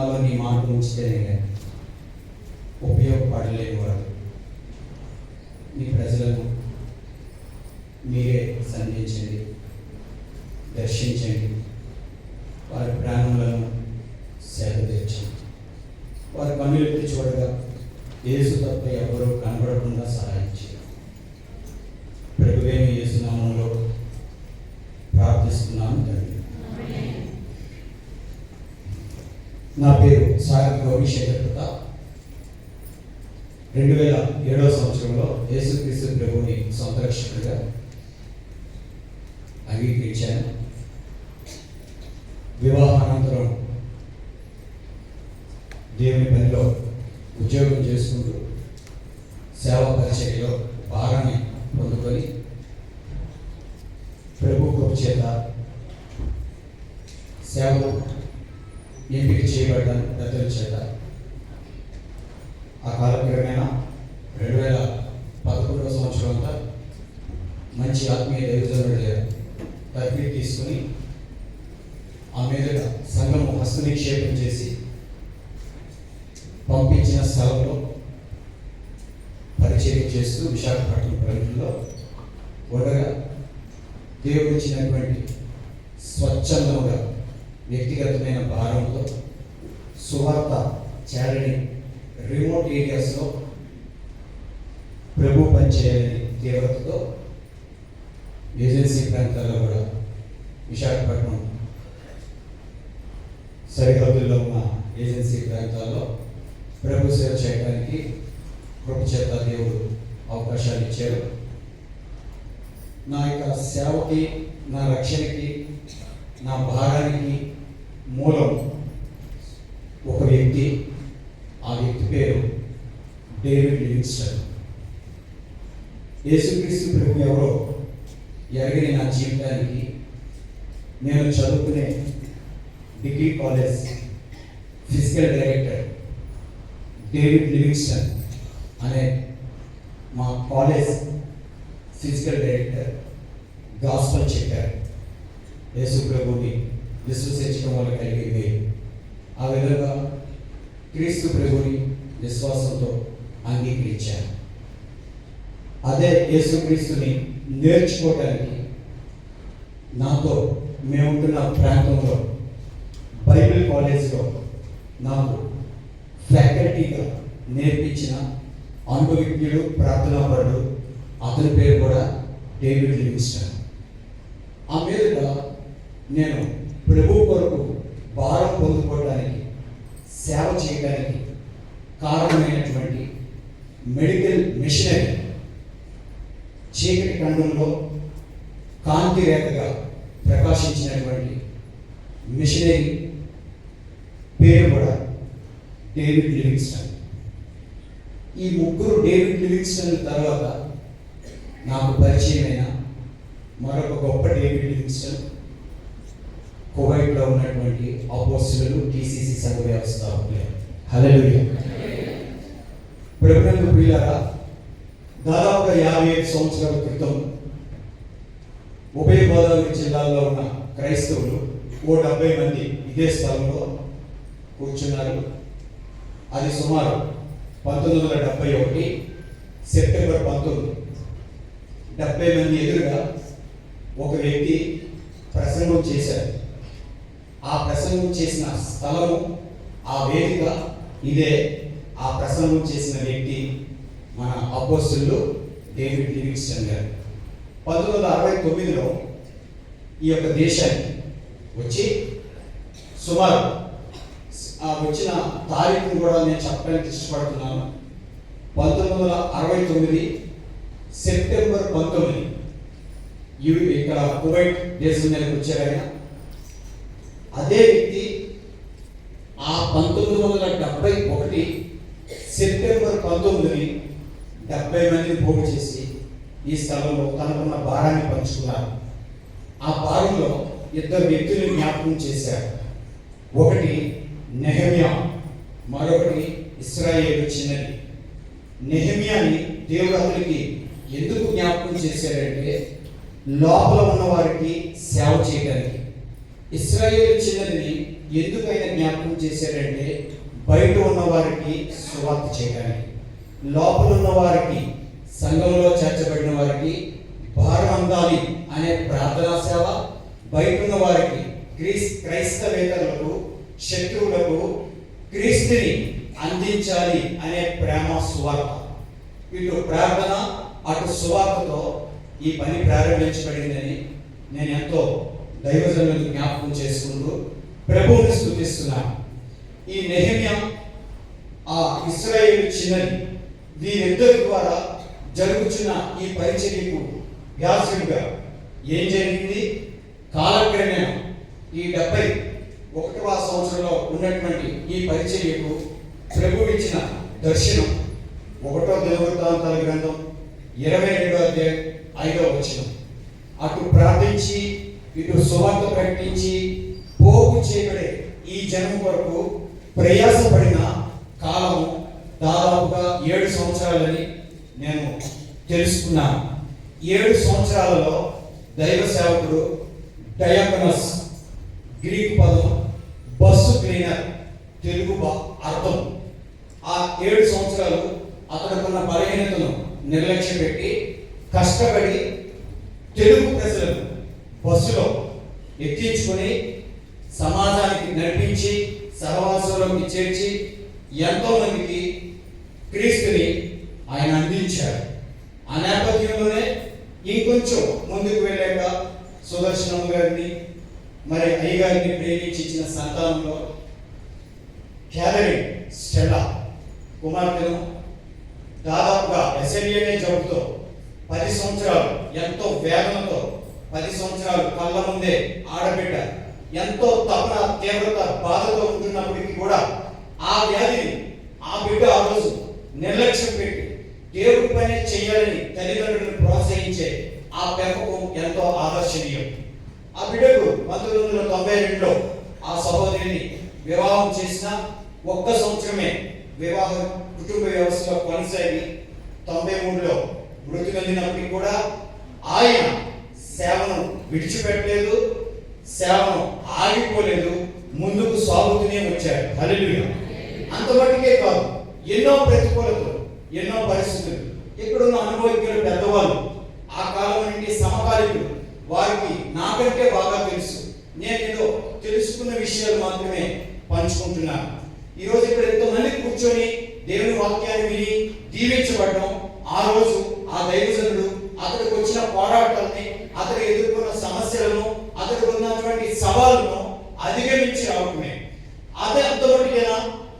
నాలో నీ మాట ఉంచితేనే కానీ ఉపయోగపడలేని వారు మీ ప్రజలను మీరే సంధించండి, దర్శించండి, వారి ప్రాణములను సేద తీర్చండి. వారి కన్నులెత్తి చూడగా యేసు తప్ప ఎవరూ కనబడకుండా సహాయం చేయండి. ప్రభువైన యేసు నామములో ప్రార్థిస్తున్నాను తండ్రి. నా పేరు సాగర్ గౌరీశేఖర్ ప్రతాప్. 2007వ సంవత్సరంలో యేసుక్రీస్తు ప్రభువుని సొంత రక్షకుడిగా అంగీకరించాను. వివాహానంతరం దేవుని పనిలో ఉద్యోగం చేసుకుంటూ సేవా పరిచర్యలో భారాన్ని పొందుకొని ప్రభు కృప చేత సేవలు ఎంపిక చేయబడ్డాను పెద్దల చేత. ఆ కాలక్రమేణా 2011వ సంవత్సరం అంతా మంచి ఆత్మీయ దైవజనుడు తరఫీ తీసుకుని ఆ మీదుగా సంఘము హస్తనిక్షేపం చేసి పంపించిన స్థలంలో పరిచర్య చేస్తూ విశాఖపట్నం పరిధిలో ఉండగా దేవుడు ఇచ్చినటువంటి స్వచ్ఛందముగా వ్యక్తిగతమైన భారంతో సువార్త చారిటీ రిమోట్ ఏరియాస్లో ప్రభు పనిచేయాలని తీవ్రతతో ఏజెన్సీ ప్రాంతాల్లో కూడా విశాఖపట్నం సరిహద్దుల్లో ఉన్న ఏజెన్సీ ప్రాంతాల్లో ప్రభు సేవ చేయడానికి కృప చేత దేవుడు అవకాశాలు ఇచ్చారు. నా యొక్క సేవకి, నా రక్షణకి, నా భారానికి మూలం ఒక వ్యక్తి. ఆ వ్యక్తి పేరు డేవిడ్ లివింగ్స్టన్. యేసుక్రీస్తు ప్రభు ఎవరో ఎరగని నా జీవితానికి నేను చదువుకునే degree college physical director David Livingstone అనే మా కాలేజ్ ఫిజికల్ డైరెక్టర్ గాస్పల్ చెప్పారు. యేసు ప్రభుని విశ్వసించడం వల్ల కలిగింది. ఆ విధంగా క్రీస్తు ప్రభుని విశ్వాసంతో అంగీకరించారు. అదే యేసుక్రీస్తుని నేర్చుకోవడానికి నాతో మేముంటున్న ప్రాంతంలో బైబిల్ కాలేజ్లో నాకు ఫ్యాకల్టీగా నేర్పించిన అనుభవిజ్ఞుడు, ప్రార్థనాపరుడు, అతని పేరు కూడా డేవిడ్ లివింగ్స్టన్. ఆ మీదుగా నేను ప్రభు కొరకు భారం పొందుకోవడానికి, సేవ చేయడానికి కారణమైనటువంటి మెడికల్ మిషనరీ చీకటి ఖండంలో కాంతి రేఖగా ప్రకాశించినటువంటి మిషనరీ పేరు కూడా డేవిడ్ లివింగ్స్టన్. ఈ ముగ్గురు డేవిడ్ లివింగ్స్టన్ తర్వాత నాకు పరిచయమైన మరొక గొప్ప డేవిడ్ లివింగ్స్టన్ కువైట్లో ఉన్నటువంటి అపోస్తలులు, టీసీసీ సంఘ వ్యవస్థాపకులు. హల్లెలూయా. ప్రభునందు ప్రియులారా, దాదాపుగా 55 సంవత్సరాల క్రితం ఉభయ గోదావరి జిల్లాల్లో ఉన్న క్రైస్తవులు 70 మంది ఇదే స్థలంలో కూర్చున్నారు. అది సుమారు 1971 సెప్టెంబర్ 19. 70 మంది ఎదురుగా ఒక వ్యక్తి ప్రసంగం చేశారు. ఆ ప్రసంగం చేసిన స్థలము, ఆ వేదిక ఇదే. ఆ ప్రసంగం చేసిన వ్యక్తి మన అపోస్తలుడు డేవిడ్ లివింగ్స్టన్ గారు. 1969లో ఈ యొక్క దేశానికి వచ్చి సుమారు ఆ వచ్చిన తారీఖును కూడా నేను చెప్పడానికి ఇష్టపడుతున్నాను. 1969 సెప్టెంబర్ 19 ఇక్కడ కువైట్ దేశం మీదకి వచ్చారు ఆయన. అదే వ్యక్తి ఆ 1971 సెప్టెంబర్ 19 70 మందిని పోగు చేసి ఈ స్థలంలో తనకున్న భారాన్ని పంచుకున్నారు. ఆ భారంలో 2 వ్యక్తులను జ్ఞాపకం చేశారు. ఒకటి నెహెమ్యా, మరొకటి ఇశ్రాయేలు చిన్నది. నెహెమ్యాని దేవుడు అతనికి ఎందుకు జ్ఞాపకం చేశాడంటే లోపల ఉన్న వారికి సేవ చేయడానికి. ఇశ్రాయేలు చిన్నదిని ఎందుకైనా జ్ఞాపకం చేశాడంటే బయట ఉన్న వారికి సువార్త చేయడానికి, లోపల ఉన్న వారికి, సంఘంలో చేర్చబడిన వారికి భారం అందాలి అనే ప్రార్థనా సేవ, బయట ఉన్న వారికి క్రైస్తవేతరులకు, శత్రువులకు క్రీస్తుని అందించాలి అనే ప్రేమ సువార్త. ఇటు ప్రార్థన అటు సువార్తతో ఈ పని ప్రారంభించబడిందని నేను ఎంతో దైవజనులకు జ్ఞాపకం చేసుకుంటూ ప్రభువుని స్తుతిస్తున్నాను. ఈ నెహెమ్యా, ఆ ఇశ్రాయేలు చిన్నది, వీరిద్దరి ద్వారా జరుగుతున్న ఈ పరిచర్యకు వ్యాసుడిగా ఏం జరిగింది? కాలక్రమేణా ఈ 71వ సంవత్సరంలో ఉన్నటువంటి ఈ పరిచర్యకు ప్రభు ఇచ్చిన దర్శనం 1వ దినవృత్తాంతాల గ్రంథం 22వ అధ్యాయం 5వ వచనం. అటు ప్రార్థించి ఇటు సువార్త ప్రకటించి పోగు చేయబడే ఈ జనం కొరకు ప్రయాసపడిన కాలము దాదాపుగా 7 సంవత్సరాలని నేను తెలుసుకున్నాను. 7 సంవత్సరాలలో దైవ సేవకుడు డయాకనస్, గ్రీక్ పదం బస్సు క్లీనర్, తెలుగు అర్థం. ఆ 7 సంవత్సరాలు అతడుకున్న బలహీనతను నిర్లక్ష్యం పెట్టి కష్టపడి తెలుగు ప్రజలను బస్సులో ఎక్కించుకొని సమాజానికి నడిపించి సహవాసంలోకి చేర్చి ఎంతో మందికి క్రీస్తుని ఆయన అందించారు. ఆ నేపథ్యంలోనే ఇంకొంచెం ముందుకు వెళ్ళాక సుదర్శనం గారిని, మరి అయ్యగారిని ప్రేమించి ఇచ్చిన సంతానంలో క్యాథరిన్ స్టెల్లా కుమార్తెను దాదాపుగా ఎస్ఎల్ఏనే జబ్బుతో 10 సంవత్సరాలు ఎంతో వేదనతో 10 సంవత్సరాలు కళ్ళ ముందే ఆడబిడ్డ ఎంతో తపన, తీవ్రత, బాధతో ఉంటున్నప్పటికీ కూడా ఆ వ్యాధిని ఆ బిడ్డ ఆ రోజు నిర్లక్ష్యం పెట్టి దేవుడి పని చేయాలని తల్లిదండ్రులను ప్రోత్సహించే ఆ పెంపకం ఎంతో ఆదర్శనీయం. ఆ బిడ్డకు 1992లో ఆ సహోదరిని వివాహం చేసిన 1 సంవత్సరమే వివాహ కుటుంబ వ్యవస్థలో కొనసాగి 93లో మృతి చెందినప్పటికీ కూడా ఆయన సేవను విడిచిపెట్టలేదు, సేవను ఆగిపోలేదు, ముందుకు సాగుతూనే వచ్చారు. హల్లెలూయా. అంతవరకే కాదు, ఎన్నో ప్రతికూలతలు, ఎన్నో పరిస్థితులు, ఇక్కడున్న అనుభవజ్ఞులు పెద్దవాళ్ళు, ఆ కాలం నుండి సమకాలికులు, వారికి నాకంటే బాగా తెలుసు. నేను ఏదో తెలుసుకున్న విషయాలు మాత్రమే పంచుకుంటున్నాను. ఈరోజు ఇక్కడ ఎంతోమంది కూర్చొని దేవుని వాక్యాన్ని విని దీవించబడడం, ఆ రోజు ఆ దైవజనుడు అతడికి వచ్చిన పోరాటాలని, అతడు ఎదుర్కొన్న సమస్యలను, అతడికి ఉన్నటువంటి సవాళ్ళను అధిగమించి రావడమే. అదే అంతవరకేనా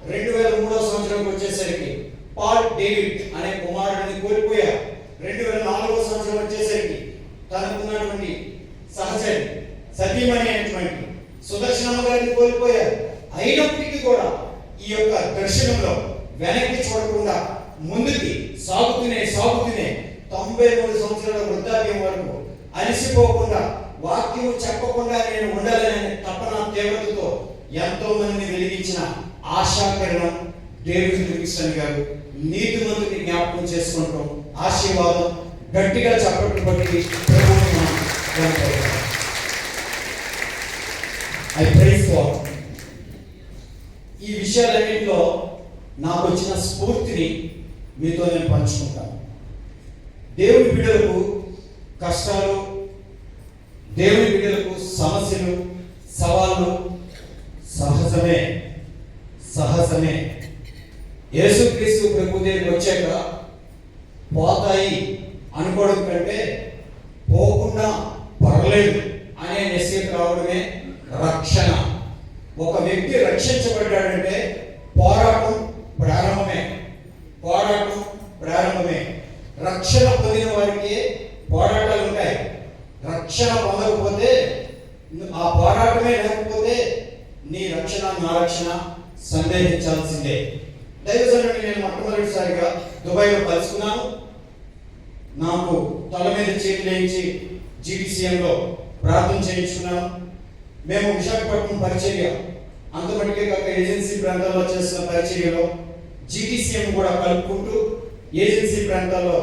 2003వ సంవత్సరంకి వచ్చేసరికి పాల్ డేవిడ్ అనే కుమారుడిని కోల్పోయారు. 2004వ సంవత్సరం వచ్చేసరికి తనకున్నటువంటి సహచరి సతీమణి అయినటువంటి సుదర్శనమ్మ గారిని కోల్పోయారు. అయినప్పటికీ కూడా ఈ యొక్క దర్శనంలో వెనక్కి చూడకుండా ముందుకి సాగుతూనే 93 సంవత్సరాల వృద్ధాప్యం వరకు అలసిపోకుండా, వాక్యము చెప్పకుండా నేను ఉండాలనే తపన, తీవ్రతతో ఎంతో మందిని వెలిగించిన ఆశాకిరణం డేవిడ్ లివింగ్స్టన్ గారు. నీతిమంతుని జ్ఞాపకం చేసుకుంటాం. ఆశీర్వాదం గట్టిగా చప్పట్లు పట్టి ప్రభువుని ఐ ప్రైజ్ గాడ్. ఈ విషయాలన్నింటిలో నాకు వచ్చిన స్ఫూర్తిని మీతో నేను పంచుకుంటాను. దేవుని బిడ్డలకు కష్టాలు, దేవుని బిడ్డలకు సమస్యలు, సవాళ్ళు సహజమే. యేసుక్రీస్తు ప్రభు దగ్గరికి వచ్చాక పోతాయి అనుకోవడం కంటే పోకుండా పర్లేదు అనే నిశ్చయం రావడమే రక్షణ. ఒక వ్యక్తి రక్షించబడ్డాడంటే పోరాటం ప్రారంభమే. రక్షణ పొందిన వారికి పోరాటాలు ఉంటాయి. రక్షణ పొందకపోతే, ఆ పోరాటమే లేకపోతే నీ రక్షణ, నా రక్షణ సందేహించాల్సిందే. దైవజనుడిని నేను మొట్టమొదటిసారిగా దుబాయ్లో కలుసుకున్నాను. నాకు తల మీద చేతులు వేయించి జీటీసీఎంలో ప్రార్థన చేయించుకున్నాను. మేము విశాఖపట్నం పరిచర్య, అంతమటికే కాక ఏజెన్సీ ప్రాంతాల్లో చేస్తున్న పరిచర్యలో జీటీసీఎం కూడా కలుపుకుంటూ ఏజెన్సీ ప్రాంతాల్లో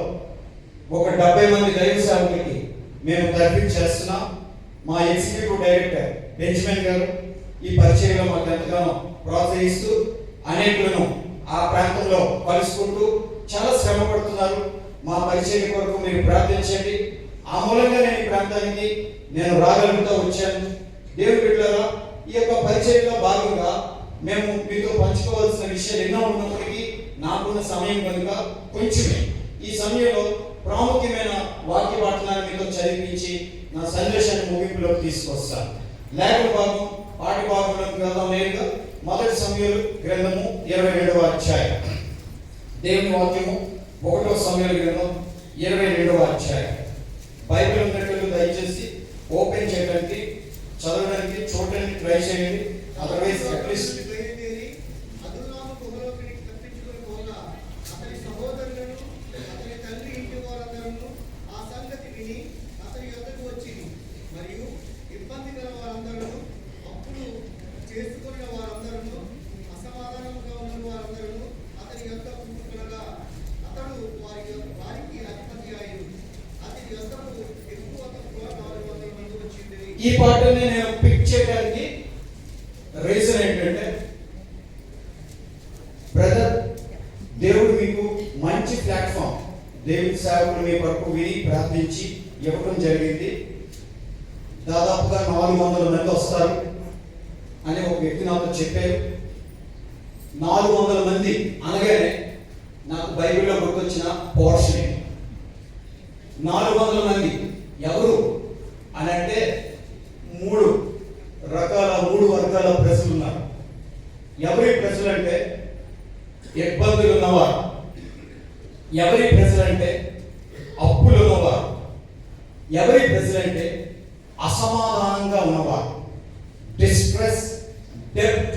ఒక 70 మంది దైవ సేవకులకి మేము తరఫీ చేస్తున్నాం. మా ఎగ్జిక్యూటివ్ డైరెక్టర్ బెంజమిన్ గారు, ఈ పరిచయంలో మాకు ఎంతగానో ప్రోత్సహిస్తూ అనేకులను ఆ ప్రాంతంలో కలుసుకుంటూ చాలా శ్రమ పడుతున్నారు. మా పరిచయం కొరకు మీరు ప్రార్థించండి. ఆ మూలంగా నేను ఈ ప్రాంతానికి నేను రాగలుగుతూ వచ్చాను. దేవుని బిడ్డలారా, ఈ యొక్క పరిచయంలో భాగంగా మేము మీతో పంచుకోవాల్సిన విషయాలు ఎన్నో ఉన్నప్పటికీ నాకున్న సమయం కనుక కొంచెమే ఈ సమయంలో ప్రాముఖ్యమైన వాక్య వాటనాన్ని మీతో చదివించి నా సందేశాన్ని ముగింపులోకి తీసుకొస్తాను. లేఖన భాగం పాఠ్య భాగంలోకి వెళ్దాం. నేరుగా మొదటి సమయాలు గ్రంథము 22వ అధ్యాయం. దేవుని వాక్యము 1వ సమయాల గ్రంథం 22వ అధ్యాయం. బైబిల్ ఉన్నట్లు దయచేసి ఓపెన్ చేయడానికి, చదవడానికి, చూడడానికి ట్రై చేయండి. అదర్వైజ్ అట్లీస్ట్ ఈ పాటని నేను పిక్ చేయడానికి రీజన్ ఏంటంటే, బ్రదర్, దేవుడు మీకు మంచి ప్లాట్ఫామ్, దేవుడి సేవకులు మీ కొరకు విని ప్రార్థించి ఇవ్వడం జరిగింది. దాదాపుగా 400 మంది వస్తారు అని ఒక వ్యక్తి నాతో చెప్పారు. 400 మంది అనగానే నాకు బైబిల్లో గుర్తొచ్చిన పోర్షన్ 400 మంది ఎవరు అని అంటే, 3 వర్గాల ప్రజలు ఉన్నారు. ఎవరి ప్రజలు అంటే ఇబ్బందులు ఉన్నవారు, ఎవరి ప్రజలు అంటే అప్పులు ఉన్నవారు, ఎవరి ప్రజలు అంటే అసమాధానంగా ఉన్నవారు, డిస్ట్రెస్, డెప్ట్,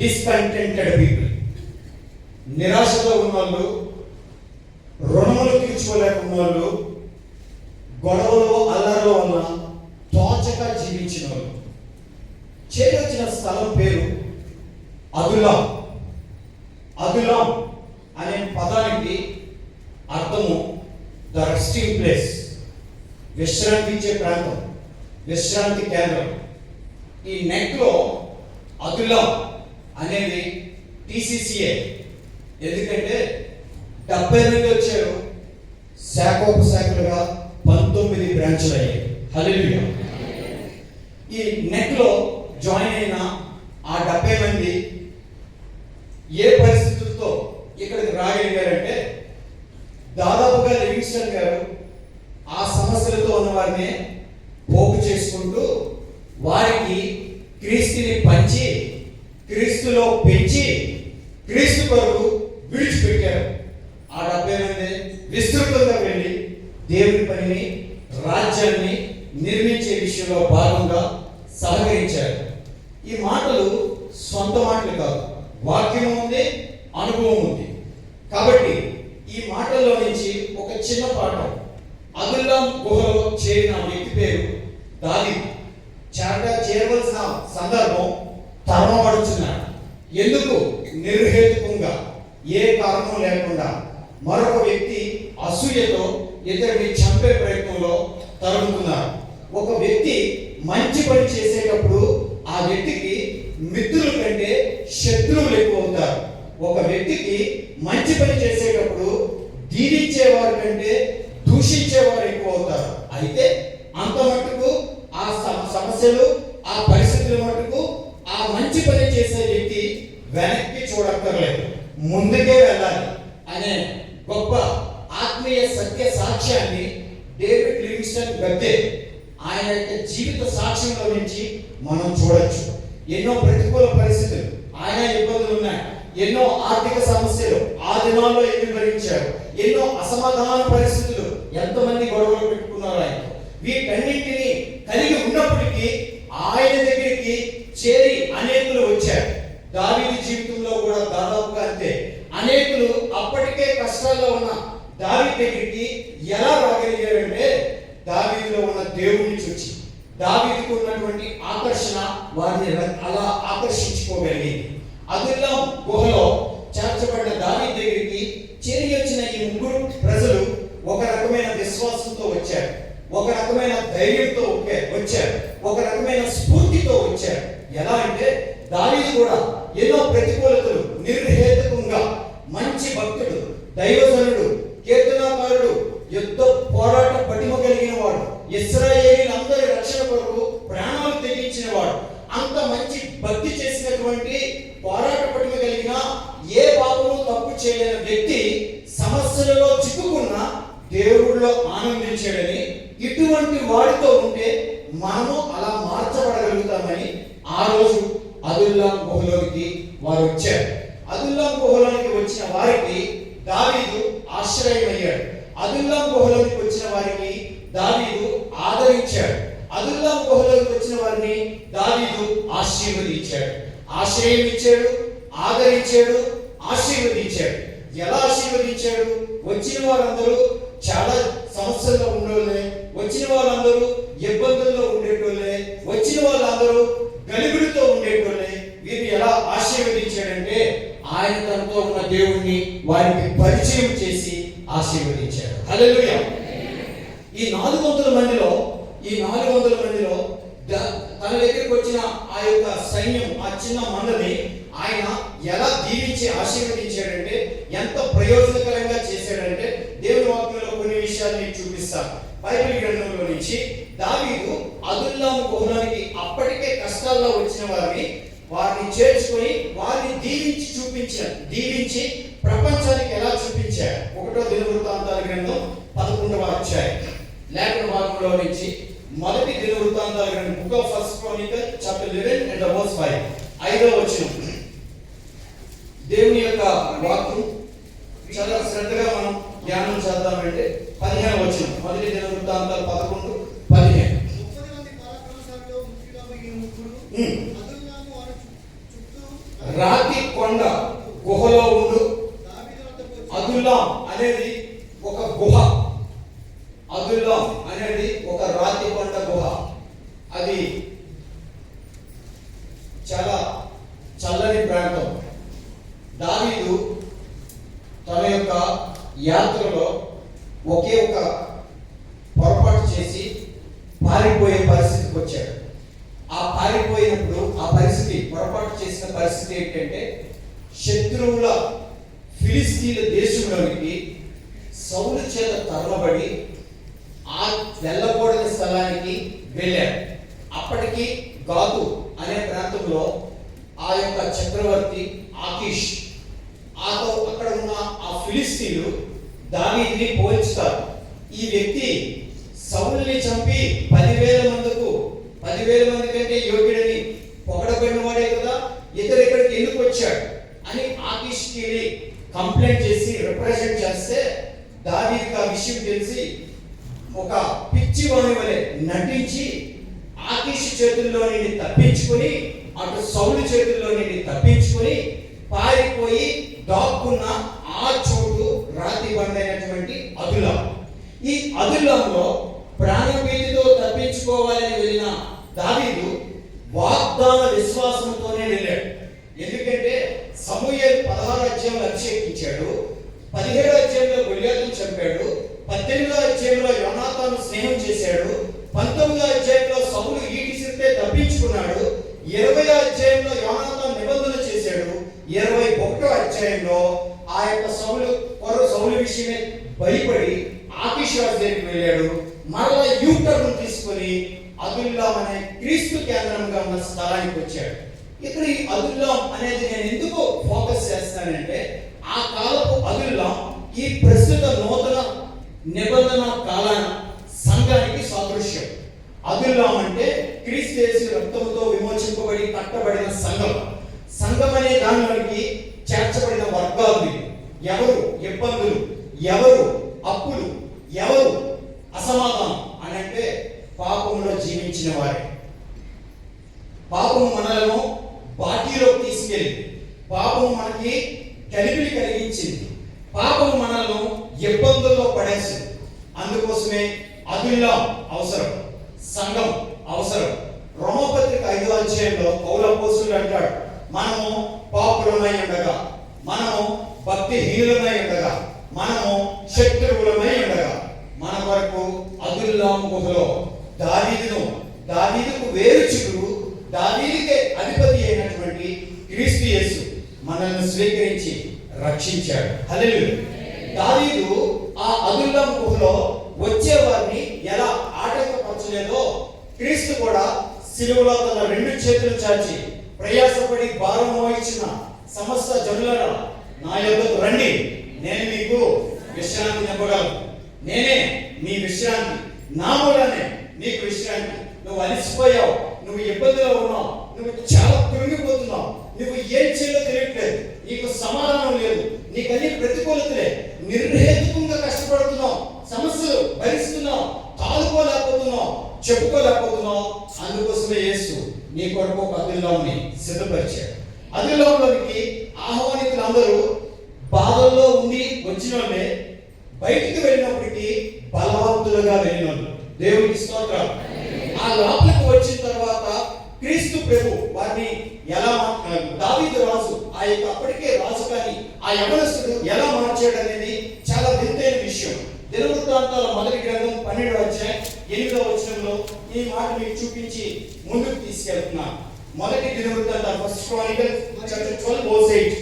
డిస్కంటెంటెడ్ పీపుల్, నిరాశతో ఉన్నవాళ్ళు, రుణములు తీర్చుకోలేకున్న వాళ్ళు, గొడవలు అల్లరిలో ఉన్న తోచక జీవించిన వాళ్ళు. చేరొచ్చిన స్థలం పేరు అదులాం. అదులాం అనే పదానికి అర్థము ద రెస్టింగ్ ప్లేస్, విశ్రాంతించే ప్రాంతం, విశ్రాంతి కేంద్రం. ఈ నెట్లో అదులాం అనేది TCCA. ఎందుకంటే 70 మంది వచ్చారు, శాఖోపశాఖలుగా 19 బ్రాంచ్లు అయ్యాయి. హల్లెలూయా. ఈ నెట్ లో జాయిన్ అయిన ఆ 70 మంది ఏ పరిస్థితులతో ఇక్కడికి రాగలిగారంటే, దాదాపుగా లివింగ్స్టన్ గారు ఆ సమస్యలతో ఉన్న వారిని పోగు చేసుకుంటూ వారికి క్రీస్తుని పంచి, క్రీస్తులో పెంచి, క్రీస్తు కొరకు విడిచిపెట్టారు. ఆ 70 మంది విస్తృతంగా వెళ్ళి దేవుని పనిని, రాజ్యాన్ని నిర్మించే విషయంలో భాగంగా సహకరించారు. ఈ మాటలు సొంత మాటలు కాదు, వాక్యం ఉంది, అనుభవం ఉంది. కాబట్టి ఈ మాటల్లో నుంచి ఒక చిన్న పాఠం. అదుల్లాం గుహలో చేరిన వ్యక్తి పేరు దావీదు. చేరవలసిన సందర్భం తరమబడుచున్నాడు. ఎందుకు? నిర్హేతుకంగా, ఏ కారణం లేకుండా మరొక వ్యక్తి అసూయతో ఇతడిని చంపే ప్రయత్నంలో తరుగుతున్నారు. ఒక వ్యక్తి మంచి పని చేసేటప్పుడు ఆ వ్యక్తికి మిత్రుల కంటే శత్రువులు ఎక్కువ అవుతారు. ఒక వ్యక్తికి మంచి పని చేసేటప్పుడు దీవించేవారి కంటే దూషించేవారు ఎక్కువ అవుతారు. అయితే అంత మట్టుకు ఆ సమస్యలు, ఆ పరిస్థితుల మట్టుకు ఆ మంచి పని చేసే వ్యక్తి వెనక్కి చూడక్కర్లేదు, ముందుకే వెళ్ళాలి అనే గొప్ప ఆత్మీయ సత్య సాక్ష్యాన్ని డేవిడ్ లివింగ్స్టన్ గద్దే ఆయన యొక్క జీవిత సాక్ష్యంలో నుంచి మనం చూడొచ్చు. ఎన్నో ప్రతికూల పరిస్థితులు, ఆయన ఇబ్బందులు ఉన్నాయి, ఎన్నో ఆర్థిక సమస్యలు ఆ దినాల్లో ఎదుర్కొంచారు, ఎన్నో అసమాధాన పరిస్థితులు, ఎంతమంది గొడవలు పెట్టుకున్నారు ఆయన. వీటన్నింటినీ కలిగి ఉన్నప్పటికీ ఆయన దగ్గరికి చేరి అనేకులు వచ్చారు. దావీదు జీవితంలో కూడా దాదాపుగా అంతే. అనేకులు అప్పటికే కష్టాల్లో ఉన్న దావీదు దగ్గరికి ఎలా రాగలిగారంటే, దావీదులో ఉన్న దేవుడిని చూచి, దావీదుకు ఉన్నటువంటి ఆకర్షణ వారిని అలా ఆకర్షించుకోగలిగింది. అదుల్లాం గుహలో చేర్చబడిన దావీదు దగ్గరికి చేరి వచ్చిన ఈ 3 ప్రజలు ఒక రకమైన విశ్వాసంతో వచ్చారు. ఒక రకమైన ధైర్యంతో వచ్చాడు, ఒక రకమైన స్ఫూర్తితో వచ్చాడు. ఎలా అంటే దావీదు కూడా ఎన్నో ప్రతికూలతలు నిర్హేతుకంగా మంచి భక్తుడు, దైవజనుడు, కీర్తనాకారుడు, యుద్ధ పోరాట పటిమ కలిగిన వాడు, ఇశ్రాయేలీయులందరి రక్షణ కొరకు ప్రాణాలు తెగించిన వాడు, అంత మంచి భక్తి చేసినటువంటి పోరాట పటిమ కలిగిన ఏ పాపము తప్పు చేయలేని వ్యక్తి సమస్యలలో చిక్కుకున్న దేవుడిలో ఆనందించాడని, ఇటువంటి వాడితో ఉంటే మనము అలా మార్చబడగలుగుతామని ఆ రోజు అదుల్లాం గుహలోనికి వారు వచ్చారు. అదుల్లాం గుహలోనికి వచ్చిన వారికి దావీదు ఆశ్రయమయ్యాడు. అదుల్లాం గుహలోనికి వచ్చిన వారికి దావీదు ఆదరించాడు. అదుల్లాం గుహలోకి వచ్చిన వారిని దావీదు ఆశీర్వదించాడు. ఆశ్రయం ఇచ్చాడు, ఆదరించాడు, ఆశీర్వదించాడు. ఎలా ఆశీర్వదించాడు? వచ్చిన వారందరూ చాలా సమస్యల్లో ఉండేవాళ్ళే, వచ్చిన వాళ్ళందరూ ఇబ్బందుల్లో ఉండేటోళ్ళే, వచ్చిన వాళ్ళందరూ గలిబిడితో ఉండేటోళ్ళే. వీరిని ఎలా ఆశీర్వదించాడంటే ఆయన తనతో ఉన్న దేవుణ్ణి వారికి పరిచయం చేసి ఆశీర్వదించాడు. హల్లెలూయా. ఈ 400 మందిలో తన దగ్గరికి వచ్చిన ఆ యొక్క సైన్యం, ఆ చిన్న మందని ఆయన ఎలా దీవించి ఆశీర్వదించాడంటే, ఎంత ప్రయోజనకరంగా చేశాడంటే దేవుని వాక్యంలో కొన్ని విషయాలు మీకు చూపిస్తాను. బైబిల్ గ్రంథంలో నుంచి దావీదు అదుల్లాము గుహలోనికి అప్పటికే కష్టాల్లో వచ్చిన వారిని చేర్చుకొని వారిని దీవించి ప్రపంచానికి ఎలా చూపించాడు. 1వ దినవృత్తాంతాల గ్రంథం 11వ అధ్యాయం లేఖన భాగంలో నుంచి 1వ దినవృత్తాంతాల గ్రంథం book of first Chronicle chapter 11 and verse 5 5వ వచనం. దేవుని యొక్క వాక్యం చాలా శ్రద్ధగా మనం ధ్యానం చేద్దామంటే 15వ వచనం. 1వ దినవృత్తాంతాలు 11:15. రాతి కొండ గుహలో ఉండు. అదుల్లాం అనేది ఒక గుహ. అదుల్లాం అనేది ఒక రాతి కొండ గుహ. అది చాలా చల్లని ప్రాంతం. దావీదు తన యొక్క యాత్రలో ఒకే ఒక పొరపాటు చేసి పారిపోయే పరిస్థితికి వచ్చాడు. ఆ పారిపోయినప్పుడు పొరపాటు చేసిన పరిస్థితి ఏంటంటే, శత్రువుల ఫిలిస్తీన్ల దేశంలోనికి సౌలు చేత తరలబడి ఆ వెళ్ళకూడని స్థలానికి వెళ్ళాడు. అప్పటికి గాతు అనే ప్రాంతంలో ఆ యొక్క చక్రవర్తి ఆకీష్, అక్కడ ఉన్న ఆ ఫిలిస్తీన్లు దావీదుని పోల్చుతారు. ఈ వ్యక్తి సౌలుని చంపి 10,000 మంది కంటే యోగ్యుడని పొగడబడిన వాడే కదా, ఇతరు ఇక్కడికి ఎందుకు వచ్చాడు అని ఆకీష్కి కంప్లైంట్ చేసి రిప్రజెంట్ చేస్తే, దావీదుకి ఆ విషయం తెలిసి ఒక పిచ్చివాని వలె నటించి ఆకీష్ చేతుల్లో నుండి తప్పించుకొని, అటు సౌలు చేతుల్లో నుండి తప్పించుకొని పారిపోయి దాక్కున్న ఆ చోటు రాతి బండైనటువంటి అదుల్లాం. ఈ అదుల్లాంలో ప్రాణభీతితో తప్పించుకోవాలని వెళ్ళిన దావీదు వాగ్దాన విశ్వాసంతోనే వెళ్ళాడు. ఎందుకంటే సమూయేలు 16వ అధ్యాయంలో అభిషేకించాడు, 17వ అధ్యాయంలో గొలియాతును చంపాడు, 18వ అధ్యాయంలో యోనాతాను స్నేహం చేశాడు, 19వ అధ్యాయంలో సౌలు ఈటి సిరితే తప్పించుకున్నాడు, 20వ అధ్యాయంలో యోనాతాను నిబంధన చేశాడు, 21వ అధ్యాయంలో ఆ యొక్క సౌలు విషయమే భయపడి ఆకీష్ రాజు దగ్గరికి వెళ్ళాడు. మరలా యూటర్న్ తీసుకొని అదుల్లాం అనే క్రీస్తు కేంద్రంగా ఉన్న స్థలానికి వచ్చాడు. ఇక్కడ ఈ అదుల్లాం అనేది నేను ఎందుకు ఫోకస్ చేస్తానంటే, ఆ కాలపు అదుల్లాం ఈ ప్రస్తుత నూతన నిబంధన కాలాన సంఘానికి సాదృశ్యం. అదుల్లాం అంటే క్రీస్తు యేసు రక్తంతో విమోచింపబడి కట్టబడిన సంఘం. సంఘం అనే దానిలోనికి చేర్చబడిన వర్గాలు. ఎవరు ఇబ్బందులు, ఎవరు అప్పులు, ఎవరు అసమాధానం అని అంటే పాపంలో జీవించిన వారే. పాపం మనలను బాటిలోకి తీసుకెళ్ళి, పాపం మనకి కలిపిలి కలిగించింది, పాపం మనలను ఇబ్బందుల్లో పడేసింది. అందుకోసమే అదుల్లాం అవసరం, సంఘం అవసరం. రోమపత్రిక 5వ అధ్యాయంలో పౌలు అపోస్తలుడు అంటాడు, మనము పాపులమై ఉండగా, మనము భక్తిహీనులమై ఉండగా, మనము శత్రువులమై ఉండగా మన వరకు అదుల్లాము గుహలో దావీదుకు వేరు చిగురు, దావీదుకే అధిపతి అయినటువంటి క్రీస్తు యేసు మనల్ని స్వీకరించి రక్షించాడు. హల్లెలూయా. దావీదు ఆ అదుల్లాము గుహలో వచ్చే వారిని ఎలా ఆటంకపరచలేదో, క్రీస్తు కూడా సిలువలో తన రెండు చేతులు చాచి ప్రయాసపడి భారం మోయించిన సమస్త జనులారా నా యొద్దకు రండి, నేను మీకు విశ్రాంతి ఇవ్వగలను. నేనే మీ విశ్రాంతి, నా మూలనే నీకు విశ్రాంతి. నువ్వు అలసిపోయావు, నువ్వు ఇబ్బందిలో ఉన్నావు, నువ్వు చాలా కృంగిపోతున్నావు, నువ్వు ఏం చేయాలో తెలియట్లేదు, నీకు సమాధానం లేదు, నీకు అన్ని ప్రతికూలతలే, నిర్హేతుకంగా కష్టపడుతున్నావు, సమస్యలు భరిస్తున్నావు, తాలుకోలేకపోతున్నావు, చెప్పుకోలేకపోతున్నావు. అందుకోసమే యేసు నీ కొరకు ఒక అదుల్లాముని సిద్ధపరిచాడు. అదుల్లాములోనికి ఆహ్వానితులందరూ బాధల్లో ఉండి వచ్చిన వాళ్ళే, బయటికి వెళ్ళినప్పటికీ బలవంతులుగా వెళ్ళిన వాళ్ళు. దేవునికి స్తోత్రం. ఆ లోపలికి వచ్చిన తర్వాత క్రీస్తు ప్రభు వారిని ఎలా, దావీదు రాజు ఆ యొక్క అప్పటికే రాజు కానీ ఆ యవనస్తుడు ఎలా మార్చాడు అనేది చాలా వింతైన విషయం. దినవృత్తాంతాల మొదటి గ్రంథం 12వ అధ్యాయం 8వ వచనంలో ఈ మాట మీకు చూపించి ముందుకు తీసుకెళ్తున్నాను. మొదటి దినవృత్తాంతాలు, ఫస్ట్ క్రానికల్స్ చాప్టర్ 12:8.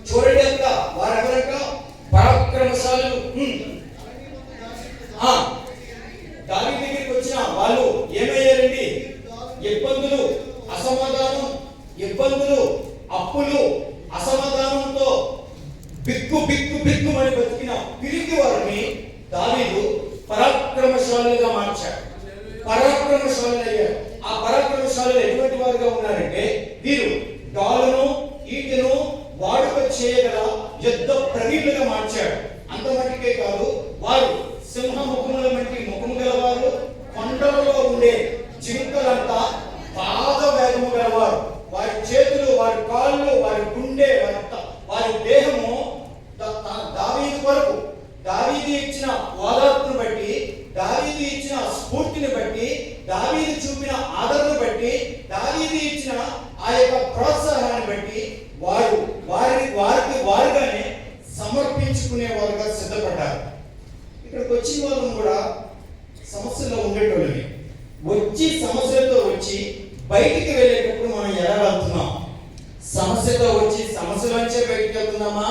చూడండి, అక్కడ వారెవరక పరాక్రమశాలులు. దావీదు దగ్గరికి వచ్చిన వాళ్ళు ఏమయ్యారండి? ఇబ్బందులు, అసమాధానం, అప్పులు, అసమాధానంతో బిక్కుమని బతికిన పిరికి వారిని దావీదు పరాక్రమశాలులుగా మార్చాడు. పరాక్రమశాలులు అయ్యారు. ఆ పరాక్రమశాలులు ఎటువంటి వారుగా ఉన్నారంటే, వీరు డాలును ఈటెను వాడుక చేయగల యుద్ధ ప్రవీణులుగా మార్చాడు. అంత మట్టికే కాదు, వారు సింహ ముఖముల వంటి ముఖము గలవారు, కొండలలో ఉండే జింకలంతా పాద వేగము గలవారు. వారి చేతులు, వారి కాళ్ళు, వారి గుండె, వారి దేహము దావీదు వరకు, దావీదు ఇచ్చిన ఓదార్పును బట్టి, దావీదు ఇచ్చిన స్ఫూర్తిని బట్టి, దావీదు చూపిన ఆదరణను బట్టి, దావీదు ఇచ్చిన ఆ యొక్క ప్రోత్సాహాన్ని బట్టి వారికి వారుగానే సమర్పించుకునే వారుగా సిద్ధపడ్డారు. ఇక్కడికి వచ్చిన వాళ్ళం కూడా సమస్యలో ఉండేటోళ్ళని, వచ్చి సమస్యలతో వచ్చి బయటికి వెళ్ళేటప్పుడు మనం ఎలా వెళ్తున్నాం? సమస్యతో వచ్చి సమస్యలోంచే బయటికి వెళ్తున్నామా?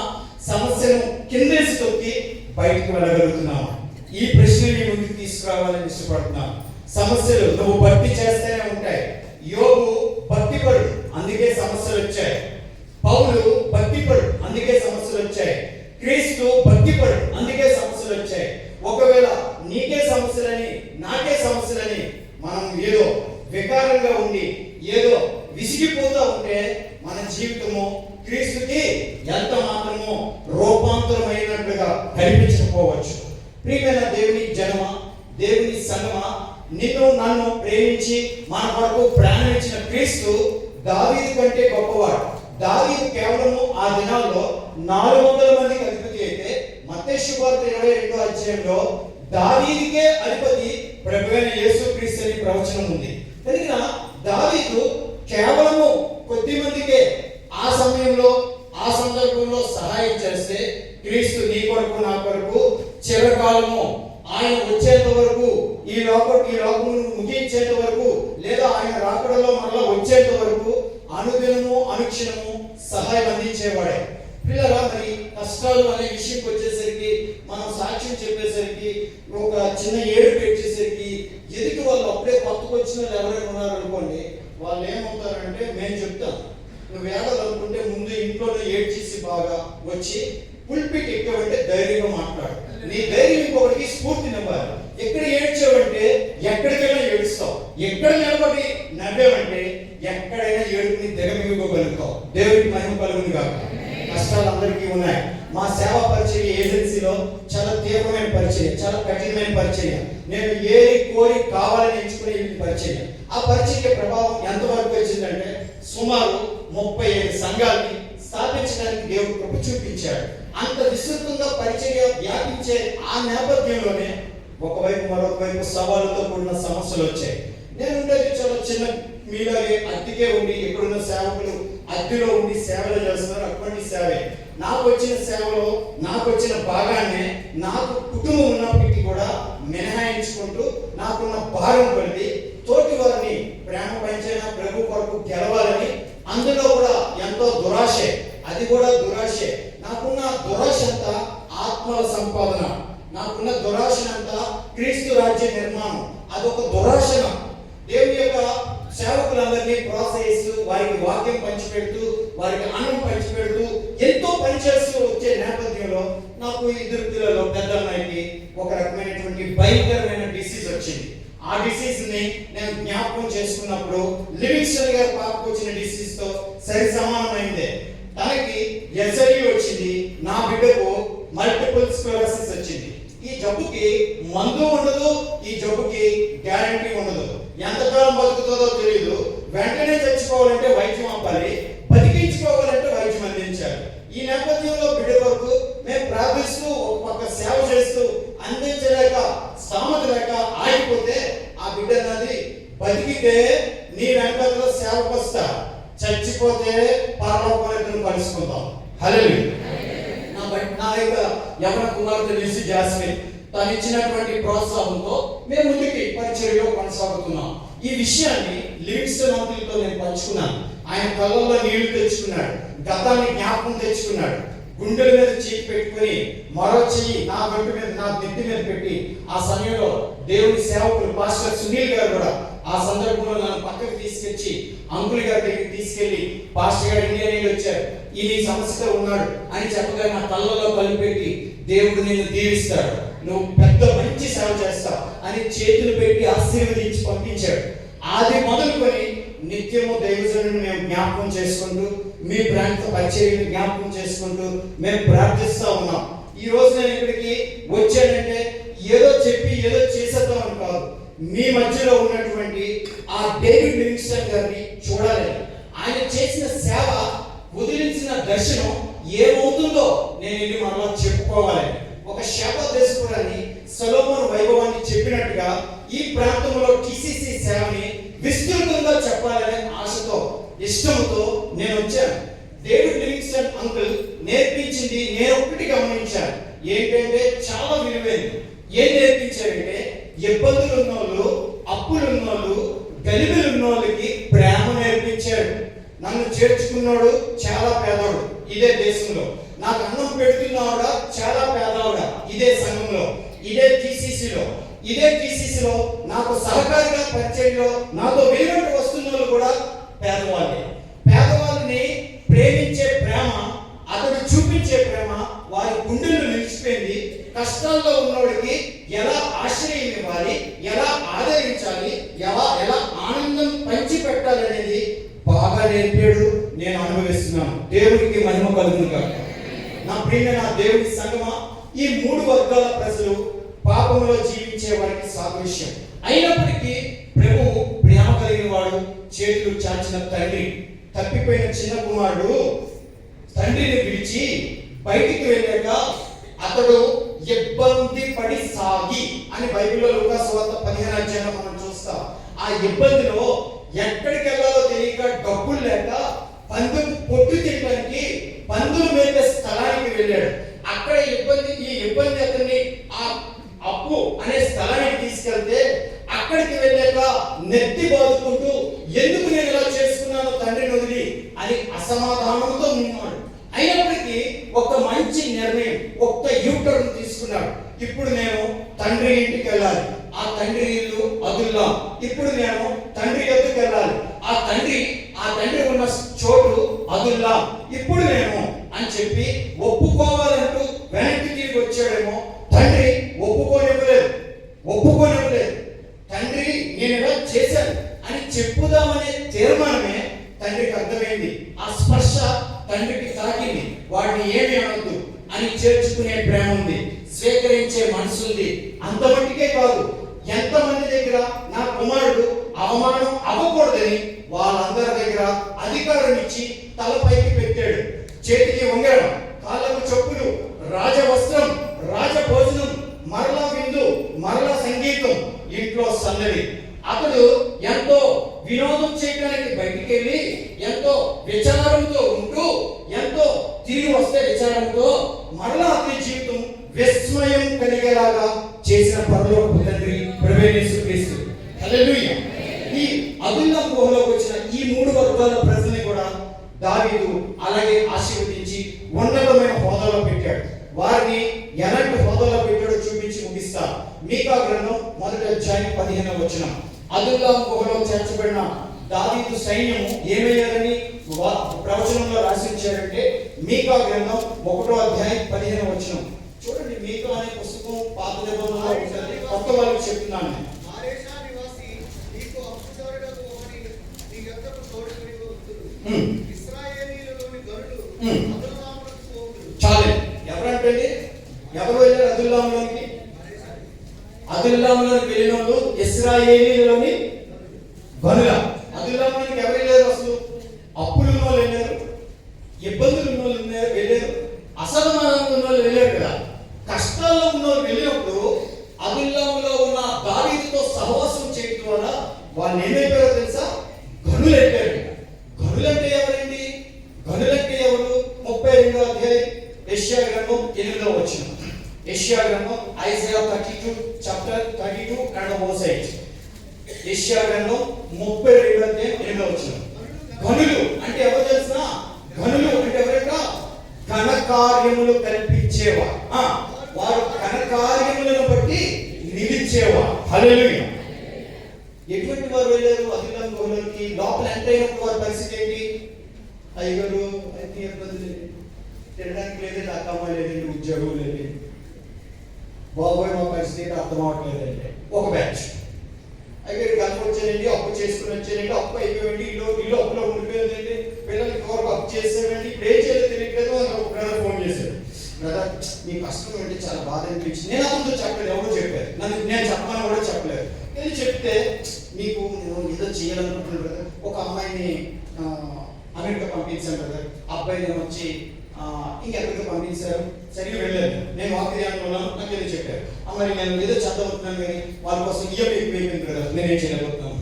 సమస్యను కిందేసి తొక్కి బయటికి వెళ్ళగలుగుతున్నామా? ఈ ప్రశ్నని ముందుకు తీసుకురావాలని ఇష్టపడుతున్నాను. సమస్యలు నువ్వు భక్తి చేస్తేనే ఉంటాయి. యోబు భక్తిపరుడు, అందుకే సమస్యలు వచ్చాయి. పౌలు భక్తిపరుడు, అందుకే సమస్యలు వచ్చాయి. క్రీస్తు భక్తిపరుడు, అందుకే సమస్యలు వచ్చాయి. ఒకవేళ నీకే సమస్యలని, నాకే సమస్యలని మనం ఏదో వికారంగా ఉండి ఏదో విసిగిపోతూ ఉంటే మన జీవితము క్రీస్తుకి ఎంత మాత్రమో రూపాంతరమైనట్లుగా కనిపించకపోవచ్చు. ప్రియమైన దేవుని జనమ, దేవుని సంగమా, నిన్ను నన్ను ప్రేమించి మన వరకు ప్రాణం ఇచ్చిన క్రీస్తు దావీదు కంటే గొప్పవాడు. దావీదు కేవలము ఆ దినాల్లో 400 మందికి అధిపతి అయితే, మత్తయి సువార్త 22వ అధ్యాయంలో దావీదుకే అధిపతి ప్రభువైన యేసుక్రీస్తు అని ప్రవచనం ఉంది. కనుక దావీదు కేవలము కొద్ది మందికే ఆ సమయంలో ఆ సందర్భంలో సహాయం చేస్తే, క్రీస్తు నీ కొరకు నా కొరకు చిరకాలము ఆయన వచ్చేంత వరకు, ఈ లోకమును ముగించేంత వరకు, లేదా ఆయన రాకడలో మరలా వచ్చేంత వరకు అనుదినము అనుక్షణము సహాయం అందించేవాడే. పిల్లరా, మరి కష్టాలు అనే విషయంకి వచ్చేసరికి, మనం సాక్ష్యం చెప్పేసరికి, ఒక చిన్న ఏడు పెట్టేసరికి ఎదుటి వాళ్ళు అప్పుడే పట్టుకొచ్చిన వాళ్ళు ఎవరైనా ఉన్నారనుకోండి, వాళ్ళు ఏమవుతారంటే, మేము చెప్తాం నువ్వు ఏడాలనుకుంటే ముందు ఇంట్లోనే ఏడ్చేసి బాగా వచ్చి పుల్పిట్ ఎక్కవంటే ధైర్యంగా మాట్లాడు. నీ ధైర్యం ఇంకొకటికి స్ఫూర్తినివ్వాలి. ఎక్కడ ఏడ్చావంటే ఎక్కడికైనా ఏడుస్తావు, ఎక్కడ నిలబడి నవ్వావంటే ఎక్కడైనా ఏడుపుని దిగమిగుకోగలుగుతావు. దేవుడికి మహిమ కలుగును కాక. కష్టాలు అందరికీ ఉన్నాయి. మా సేవా పరిచర్య ఏజెన్సీలో చాలా తీవ్రమైన పరిచర్య, చాలా కఠినమైన పరిచర్య. నేను ఏది కోరి కావాలని ఎంచుకునే పరిచర్య. ఆ పరిచర్య ప్రభావం ఎంతవరకు వచ్చిందంటే, సుమారు 35 సంఘాలని స్థాపించడానికి దేవుడు కృప చూపించాడు. అంత విస్తృతంగా పరిచర్య వ్యాపించే ఆ నేపథ్యంలోనే ఒకవైపు మరొక వైపు సవాళ్ళతో కూడిన సమస్యలు వచ్చాయి. నేను ఉండేది చాలా చిన్న, మీలాగే అద్దెకే ఉండి, ఎక్కడున్న సేవకులు అద్దెలో ఉండి సేవలు చేస్తున్నారు. అటువంటి సేవే నాకు వచ్చిన సేవలో నాకు వచ్చిన భాగాన్ని నాకు కుటుంబం ఉన్నప్పటికీ కూడా మినహాయించుకుంటూ నాకున్న భారం కొద్ది తోటి వారిని ప్రేమ పంచైన ప్రభు కొరకు గెలవాలని, అందులో కూడా ఎంతో దురాశే, అది కూడా దురాశే. నాకున్న దురాశ అంతా ఆత్మల సంపాదన, నాకున్న దురాశనంతా క్రీస్తు రాజ్య నిర్మాణం, అదొక దురాశన. దేవుని యొక్క సేవకులందరినీ ప్రోత్సహిస్తూ వారికి వాక్యం పంచిపెడుతూ వారికి అన్నం పంచిపెడుతూ ఎంతో పనిచేస్తూ వచ్చే నేపథ్యంలో నాకు 2 పిల్లలు పెద్ద అమ్మాయికి ఒక రకమైనటువంటి భయంకరమైన డిసీజ్ వచ్చింది. ఆ డిసీజ్ ని నేను జ్ఞాపకం చేసుకున్నప్పుడు లివింగ్స్టన్ గారి పాపకు వచ్చిన డిసీజ్ తో సరి సమానమైందే. తనకి ఎస్ఐడి వచ్చింది, నా బిడ్డకు మల్టిపుల్ స్క్లెరోసిస్ వచ్చింది. ఈ జబ్బుకి మందు ఉండదు, ఈ జబ్బుకి గ్యారంటీ ఉండదు. ఎంతకాలం బతుకుతుందో తెలియదు. వెంటనే చచ్చిపోవాలంటే వైద్యం అవ్వాలి, బతికించుకోవాలంటే వైద్యం అందించాలి. ఈ నేపథ్యంలో బిడ్డ వరకు మేము ప్రార్థిస్తూ ఒక పక్క సేవ చేస్తూ అందించలేక స్థామత లేక ఆగిపోతే ఆ బిడ్డ నాది బతికితే నీ వెంకటలో సేవకు వస్తా, చచ్చిపోతే పరలోకాలను కలుసుకుందాం. హల్లెలూయా. నా యొక్క యవన కుమార్తె లిసి జాస్మిన్ తను ఇచ్చినటువంటి ప్రోత్సాహంతో మేము ముందుకి పరిచర్యలో కొనసాగుతున్నాం. ఈ విషయాన్ని లివింగ్స్టన్ అంకుల్తో నేను పంచుకున్నాను. ఆయన కళ్ళల్లో నీళ్లు తెచ్చుకున్నాడు, గతాన్ని జ్ఞాపకం తెచ్చుకున్నాడు. గుండెల మీద చీకి పెట్టుకుని మరో చెయ్యి నా వెంట మీద నా నెత్తి మీద పెట్టి ఆ సమయంలో దేవుని సేవకులు పాస్టర్ సునీల్ గారు కూడా ఆ సందర్భంలో నన్ను పక్కకి తీసుకొచ్చి అంకుల్ గారి దగ్గరికి తీసుకెళ్లి పాస్టర్ గారు ఇండియా నుండి వచ్చారు, ఈ సమస్యతో ఉన్నాడు అని చెప్పగా నా కళ్ళలో కలిపెట్టి దేవుడు నిన్ను దీవిస్తాడు, నువ్వు పెద్ద మంచి సేవ చేస్తావు అని చేతులు పెట్టి ఆశీర్వదించి పంపించాడు. అది మొదలుకొని నిత్యము దైవజనుని మేము జ్ఞాపకం చేసుకుంటూ మీ ప్రాంత పరిచర్యను జ్ఞాపకం చేసుకుంటూ మేము ప్రార్థిస్తా ఉన్నాం. ఈ రోజు నేను ఇక్కడికి వచ్చానంటే ఏదో చెప్పి ఏదో చేసేద్దామని కాదు, మీ మధ్యలో ఉన్నటువంటి ఆ డేవిడ్ లివింగ్స్టన్ గారిని చూడాలి. ఆయన చేసిన సేవ, వదిలించిన దర్శనం ఏమవుతుందో నేను ఇది మరలా చెప్పుకోవాలి. ఒక శాప దేశపురాన్ని సొలొమోను వైభవాన్ని చెప్పినట్టుగా ఈ ప్రాంతంలో టీసీసీ సేవని విస్తృతంగా చెప్పాలనే ఆశతో ఇష్టంతో నేను వచ్చాను. డేవిడ్ లివింగ్స్టన్ అంకుల్ నేర్పించింది నేను ఒకటి గమనించాను, ఏంటంటే చాలా విలువైనది. ఏం నేర్పించారంటే ఇబ్బందులు ఉన్నోళ్ళు, అప్పులు ఉన్నోళ్ళు, గలిబిలు ఉన్నోళ్ళకి ప్రేమ నేర్పించాడు. నన్ను చేర్చుకున్నాడు చాలా పేదవాడు ఇదే దేశంలో, నాకు అన్నం పెడుతున్నావుడ చాలా పేదవాడ ఇదే సంఘంలో, ఇదే టీసీసీలో నాకు సహకారిగా పరిచయంలో నాతో వెలువడి వస్తున్న వాళ్ళు కూడా పేదవాళ్ళే. పేదవాళ్ళని ప్రేమించే ప్రేమ, అతడు చూపించే ప్రేమ వారి గుండెల్లో నిలిచిపోయింది. కష్టాల్లో ఉన్నవాడికి ఎలా ఆశ్రయం ఇవ్వాలి, ఎలా ఆదరించాలి, ఎలా ఆనందం పంచి పెట్టాలి అనేది బాగా నేర్పాడు. నేను అనుభవిస్తున్నాను. దేవుడికి మహిమ కలుగును గాక. నా ప్రియమైన దేవుని సంగమా, ఈ 3 వర్గాల ప్రజలు పాపంలో జీవించే వారికి సాదృశ్యం. అయినప్పటికీ ప్రభువు ప్రేమ కలిగిన వాడు, చేతులు చాచిన తండ్రి. తప్పిపోయిన చిన్న కుమారుడు తండ్రిని విడిచి బయటికి వెళ్ళాక అతడు ఇబ్బంది పడి సాగి అని బైబిల్లో లూకా సువార్త 15వ అధ్యాయంలో మనం చూస్తాం. ఆ ఇబ్బందిలో ఎక్కడికి వెళ్ళాలో తెలియక, డబ్బులు లేక పందుకు పొట్టు తినడానికి పందులు మేపే స్థలానికి వెళ్ళాడు. అక్కడ ఈ ఇబ్బంది అతన్ని ఆ అప్పు అనే స్థలానికి తీసుకెళ్తే అక్కడికి వెళ్ళాక నెత్తి బాదుకుంటూ ఎందుకు నేను ఇలా చేసుకున్నాను తండ్రిని వదిలి అని అసమాధానంతో ఉన్నాడు. అయినప్పటికీ ఒక మంచి నిర్ణయం, ఒక్క యూటర్న్ తీసుకున్నాడు. ఇప్పుడు నేను తండ్రి ఇంటికి వెళ్ళాలి, ఆ తండ్రి ఇల్లు అదుల్లా. ఇప్పుడు నేను తండ్రి యొద్దకు వెళ్ళాలి, ఆ తండ్రి ఉన్న చోటు అదుల్లా. ఇప్పుడు నేను అని చెప్పి ఒప్పుకోవాలంటూ వెనక్కి తిరిగి వచ్చాడేమో. తండ్రి ఒప్పుకోనివ్వలేదు. తండ్రి నేను ఇలా చేశాను అని చెప్పుదామనే తీర్మానమే తండ్రికి అర్థమైంది. ఆ స్పర్శ తండ్రికి తాకింది. వాడిని ఏమి అనొద్దు అని చేర్చుకునే ప్రేమ ఉంది, స్వీకరించే మనసు ఉంది. అంతమట్టికే కాదు, ఎంతమంది దగ్గర నా కుమారుడు అవమానం అవ్వకూడదని వాళ్ళందరి దగ్గర అధికారం ఇచ్చి తలపైకి పెట్టాడు. చేతికి ఉంగరం, కాళ్ళకు చెప్పులు, రాజవస్త్రం, రాజభోజనం, మరలా విందు, మరలా సంగీతం, ఇంట్లో సందడి. అతడు ఎంతో వినోదం చేయడానికి బయటికి వెళ్ళి ఎంతో విచారంతో ఉంటూ ఎంతో తిరిగి వస్తే విచారంతో మరలా అతని జీవితం విస్మయం కలిగేలాగా చేసిన ప్రభు యేసుక్రీస్తు. హల్లెలూయా. ఈ అదుల్లాం గుహలోకి వచ్చిన ఈ 3 వర్గాల ప్రజల్ని కూడా దావీదు అలాగే ఆశీర్వదించి ఉన్నతమైన హోదాలో పెట్టాడు. వారిని ఎలాంటి హోదాలో పెట్టాడో చూపించి ముగిస్తా. మీకా గ్రంథం 1వ అధ్యాయం 15వ వచనం. అదుల్లాం గుహలో చేర్చబడిన దావీదు సైన్యము ఏమయ్యారని ప్రవచనంలో రాసించారంటే మీకా గ్రంథం 1వ అధ్యాయం 15వ వచనం. చూడండి, మీకా అనే పుస్తకం పాత నిబంధనలో ఉంటుంది, కొత్త వాళ్ళకి చెప్తున్నాను. చాలే. ఎవరంటే ఎవరు వెళ్ళారు అదుల్లాంలోనికి? అదుల్లాంలోకి వెళ్ళిన వాళ్ళు ఇశ్రాయేలీలోని గనుల. అదుల్లాంలోనికి ఎవరు వెళ్ళారు? అసలు అప్పులు ఉన్న వాళ్ళు వెళ్ళారు, ఇబ్బందులు ఉన్న వాళ్ళు వెళ్ళారు, అసమానంగా ఉన్న వాళ్ళు వెళ్ళారు కదా. కష్టాల్లో ఉన్న వాళ్ళు వెళ్ళినప్పుడు అదుల్లాంలో ఉన్న దావీదుతో సహవాసం చేయడం వల్ల వాళ్ళు ఏమైపోయారో తెలుసా? గనులు అయిపోయారు. గనులంటే ఎవరండి? గనులంటే ఎవరు? 32వ అధ్యాయం యెషయా గ్రంథం 8వ వచనం. యెషయా గ్రంథం ఐజాయా 32 చాప్టర్ 32 అండ్ వర్స్ 8. యెషయా గ్రంథం 32వ అధ్యాయం 8వ వచనం. గనులు అంటే ఎవరు తెలుసా? గనులు అంటే ఎవరట? ఘన కార్యములు కల్పించేవా. వారు ఘన కార్యములను బట్టి నిలిచేవా. హల్లెలూయా. ఎటువంటి వారు వెళ్ళారు అదుల్లాం గుహలోకి? లోపల ఎంటర్ అయినప్పుడు వారి పరిస్థితి ఏంటి? అయ్యగారు అయితే ఇబ్బంది లేదు, తినడానికి లేదండి, అత్తమ్మ లేదండి, ఉద్యోగం లేదు, బాబోయ్ మా పరిస్థితి అర్థం అవ్వట్లేదండి. ఒక బ్యాచ్. అయ్యగారు కలిసి వచ్చానండి, అప్పు చేసుకుని వచ్చానండి, అప్పు అయిపోయింది, ఇల్లు అప్పులో ఉండిపోయిందండి, పిల్లలకి ఎవరికి అప్పు చేసామండి, ఇప్పుడు ఏం చేయలేదు తెలియట్లేదు అని ఒక బ్రదర్ ఫోన్ చేశారు. బ్రదర్ మీ కష్టం అంటే చాలా బాధ అనిపించింది. నేను అతనితో చెప్పలేదు, ఎవరు చెప్పారు, నేను చెప్పమని కూడా చెప్పలేదు. నేను చెప్తే మీకు ఏదో చేయాలనుకుంటున్నాను బ్రదర్, ఒక అమ్మాయిని అమెరికా పంపించాను బ్రదర్, అబ్బాయిని వచ్చి ఇంకెక్కడికి పంపించారు, సరిగ్గా వెళ్ళలేదు, నేను వాక్యాన్ని ఉన్నాను, నాకు ఏదో చెప్పారు. మరి నేను ఏదో చదవుతున్నాను కానీ వాళ్ళ కోసం ఇయ్యం ఎక్కువైపోయింది బ్రదర్, నేనేం చేయలేకపోతున్నాను.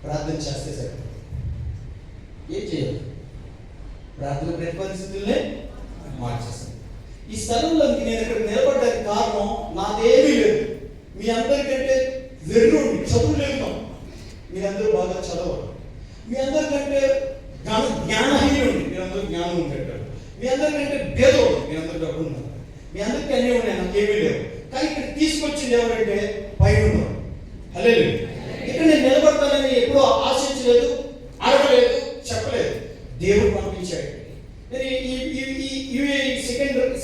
ప్రార్థన చేస్తే సరే ఏం చేయాలి? ప్రార్థన ప్రతి పరిస్థితుల్నే మార్చేస్తాను. ఈ స్థలంలోకి నేను ఇక్కడ నిలబడ్డానికి కారణం నాదేమీ లేదు. మీ అందరికంటే వెర్రుండి చదువు లేదు, మీరందరూ బాగా చదవరు, మీ అందరికంటే జ్ఞానహీనుండి మీరందరూ జ్ఞానం ఉంటారు, మీ అందరికంటే భేదోడు మీరందరూ డబ్బు ఉన్నారు, మీ అందరికీ అన్నీ ఉన్నాయి, నాకేమీ లేవు. కానీ ఇక్కడ తీసుకొచ్చింది ఎవరంటే పైన ఉన్నారు. హల్లెలూయా. ఇక్కడ నేను నిలబడతానని ఎప్పుడూ ఆశించలేదు, అడగలేదు, చెప్పలేదు, దేవుడు పంపించాడు.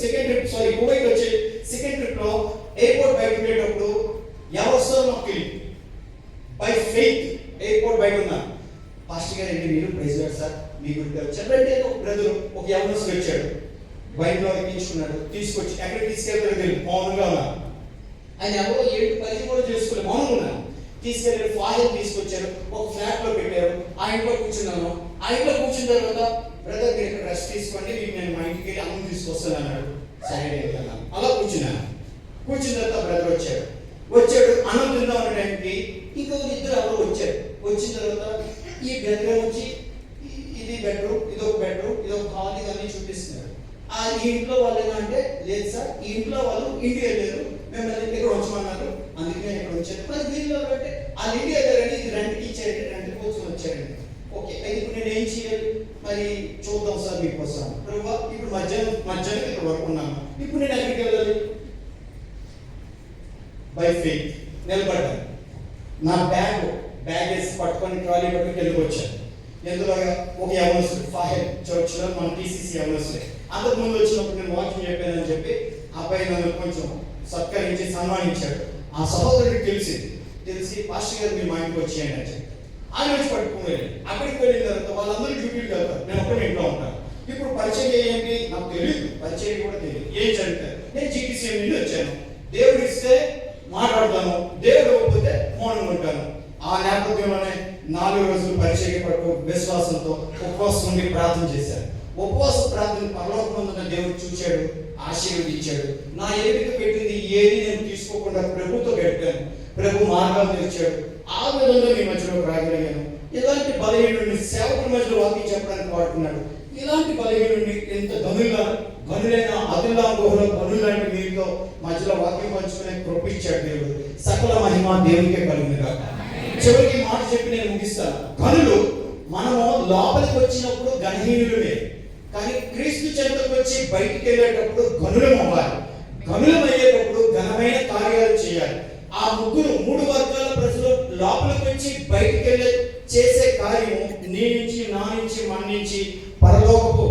సెకండ్ ట్రిప్ కువైట్ వచ్చే సెకండ్ ట్రిప్ లో ఎయిర్పోర్ట్ బయట ఉండేటప్పుడు ఎవరు వస్తారో నాకు తెలియదు. బై ఫెయిత్ ఎయిర్పోర్ట్ బయట ఉన్నాను. పాస్టర్ గారు ఏంటి మీరు ప్రైజ్ గారు సార్ మీకు వచ్చారంటే ఒక బ్రదర్ ఒక యవనస్తుడు వచ్చాడు, బైక్లో ఎక్కించుకున్నాడు, తీసుకొచ్చి ఎక్కడికి తీసుకెళ్తారో తెలియదు, మౌనంగా ఉన్నాను. ఆయన ఎవరో ఏంటి పరిచయం కూడా చేసుకోలేదు, మౌనంగా ఉన్నాను. తీసుకెళ్ళి ఫాదర్ తీసుకొచ్చారు, ఒక ఫ్లాట్ లో పెట్టారు, ఆ ఇంట్లో కూర్చున్నాను. ఆ ఇంట్లో కూర్చున్న తర్వాత బ్రదర్ మీరు ఇక్కడ రెస్ట్ తీసుకోండి, మీకు నేను మా ఇంటికి వెళ్ళి అన్నం తీసుకొస్తాను అన్నాడు. సరే అన్నాను. అలా కూర్చున్నాను. కూర్చున్న తర్వాత బ్రదర్ వచ్చాడు అన్నం తిందాం అనే టైంకి ఇంకో ఇద్దరు ఎవరు వచ్చారు. వచ్చిన తర్వాత ఈ బెడ్రూమ్ వచ్చి ఇది బెడ్రూమ్, ఇదొక బెడ్రూమ్, ఇదొక హాల్, ఇవన్నీ చూపిస్తున్నారు. ఈ ఇంట్లో వాళ్ళు ఏమంటే లేదు సార్, ఈ ఇంట్లో వాళ్ళు ఇంటికి వెళ్ళారు, మిమ్మల్ని ఇక్కడ ఉంచమన్నారు, అందుకే నేను ఇక్కడ వచ్చాను. మరి వీళ్ళు అంటే వాళ్ళు ఇంటికి వెళ్ళారని ఇది రెంట్కి ఇచ్చారంటే రెంట్ కోసం వచ్చారండి. ఓకే, అయితే ఇప్పుడు నేను ఏం చేయాలి? మరి చూద్దాం సార్ మీకోసం. ఇప్పుడు మధ్యాహ్నం ఇక్కడ వరకు ఉన్నాను, ఇప్పుడు నేను ఎక్కడికి వెళ్ళాలి? బై ఫెయిత్ నిలబడ్డాను. నా బ్యాగేజ్ పట్టుకొని ట్రాలీ పట్టుకొని వెళ్ళి వచ్చాను. ఎందులో ఒక యవనస్తుడు ఫాహెల్ చర్చ్లో మన టీసీసీ యవనస్తుడే. అంతకు ముందు వచ్చినప్పుడు నేను వాకింగ్ చెప్పానని చెప్పి అబ్బాయి నన్ను కొంచెం సత్కరించి సన్మానించాడు. ఆ సహోదరుడికి తెలిసి పాస్టర్ గారు మీరు మా ఇంటికి వచ్చేయండి అని చెప్పి ఆయన వచ్చి పట్టుకుని వెళ్ళి అక్కడికి వెళ్ళిన తర్వాత వాళ్ళందరూ డ్యూటీకి వెళ్తారు, నేను ఒక్కడే ఇంట్లో ఉంటాను. ఇప్పుడు పరిచయం ఏంటి నాకు తెలియదు, పరిచయం కూడా తెలియదు, ఏం చదివారు. నేను జీటీసీఎం నుండి వచ్చాను, దేవుడు ఇస్తే మాట్లాడతాను, దేవుడు ఇవ్వకపోతే మౌనంగా ఉంటాను. ఆ నేపథ్యంలోనే 4 రోజులు పరిచయం పట్టు విశ్వాసంతో ఉపవాసం నుండి ప్రార్థన చేశాను. ఉపవాస ప్రార్థన పరలోకమందున దేవుడు చూశాడు, ఆశీర్వదించాడు. నా ఎదుట పెట్టింది ఏది నేను తీసుకోకుండా ప్రభుతో గడిపాను. ప్రభు మార్గాలు తెచ్చాడు. ఆ విధంగా మీ మధ్యలో రాగలిగాను. ఇలాంటి బలహీనుడిని సేవకుల మధ్యలో వాక్యం చెప్పడానికి వాడుకున్నాడు. ఇలాంటి బలహీనుడిని ఎంత గనులైన అదుల్లాం గుహలో గనులాంటి మీతో మధ్యలో వాక్యం పంచుకునే కృపించాడు దేవుడు. సకల మహిమ దేవునికే కలుగును గాక. చివరికి మాట చెప్పి నేను ముగిస్తాను. గనులు మనము లోపలికి వచ్చినప్పుడు గణహీనులమే, కానీ క్రీస్తు చెంతకు వచ్చి బయటికి వెళ్ళేటప్పుడు గనులం అవ్వాలి. గనులం అయ్యేటప్పుడు ఘనమైన కార్యాలు చేయాలి. ఆ మూడు వర్గాల ప్రజలు లోపలికి వచ్చి బయటికి వెళ్ళే చేసే కార్యము నీ నుంచి, నా నుంచి, మన నుంచి పరలోకపు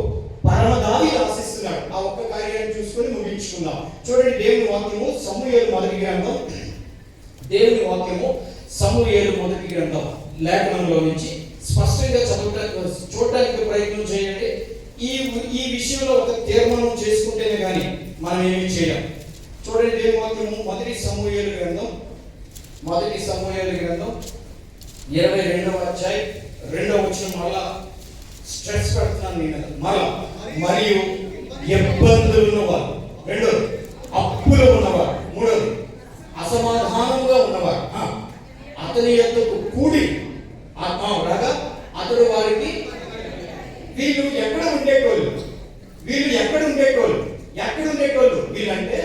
పరమదావి ఆశిస్తున్నాడు. ఆ ఒక్క కార్యాన్ని చూసుకొని ముగించుకుందాం. చూడండి, దేవుని వాక్యము సమూయేలు మొదటి గ్రంథం, దేవుని వాక్యము సమూయేలు మొదటి గ్రంథం లేఖనంలో నుంచి స్పష్టంగా చూడటానికి ప్రయత్నం చేయండి. ఈ విషయంలో ఒక తీర్మానం చేసుకుంటేనే కానీ మనం ఏమి చేయాలి. చూడండి, దేవుని వాక్యము మొదటి సమూయేలు గ్రంథం 22వ అధ్యాయం 2వ వచనం. మళ్ళా స్ట్రెస్ పెడుతున్నాను నేను. మళ్ళా మరియు ఇబ్బందులు ఉన్నవారు, రెండోది అప్పులు ఉన్నవారు, మూడోది అసమాధానంగా ఉన్నవారు అతని యొద్దకు కూడి రాగా అతడు వారికి వీళ్ళు ఎక్కడ ఉండేటోళ్ళు వీళ్ళంటే